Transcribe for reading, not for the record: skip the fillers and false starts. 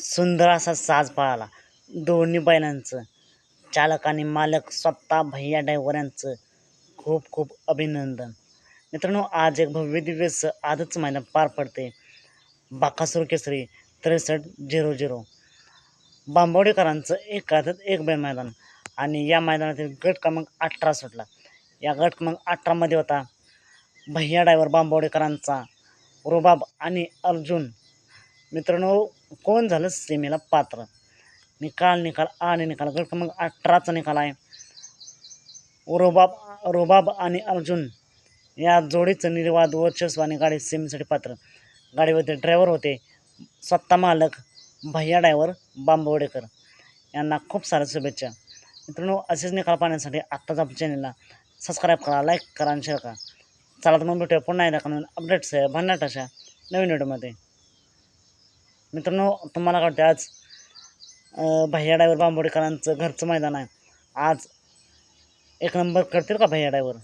सुंदर असा साज पळाला दोन्ही बैलांचं. चालक आणि मालक स्वतः भैया ड्रायव्हर यांचं खूप खूप अभिनंदन. मित्रांनो, आज एक भव्य दिव्य आजच मैदान पार पडते. बाकासूर केसरी 63-00 बांबवडेकरांचं एक आदत एक बैल मैदान आणि या मैदानातील गट क्रमांक 18 सुटला. या गट क्रमांक 18 मध्ये होता भैया ड्रायव्हर बांबवडेकरांचा रुबाब आणि अर्जुन. मित्रांनो, कोण झालं सीमेला पात्र? निकाल गट क्रमांक 18चा निकाल आहे. रुबाब आणि अर्जुन या जोडीचं निर्वाद वर्चस्वाने गाडी सीमेसाठी पात्र. गाडीवरती ड्रायव्हर होते स्वतः मालक भैया ड्रायव्हर बांबवडेकर यांना खूप साऱ्या शुभेच्छा. मित्रांनो, असेच निकाल पाहण्यासाठी आत्ताच आपल्या चॅनलला सबस्क्राईब करा, लाईक करा आणि शेअर करा. चला तर मग भेटूया पुन्हा एकदा नवीन अपडेट्स आहे भन्नाट अशा नवीन व्हिडिओमध्ये. मित्रांनो, तुम्हाला काय वाटतं? आज भैया ड्रायव्हर बांबवडेकरांचं घरचं मैदान आहे. आज एक नंबर करतील का भैया ड्रायव्हर?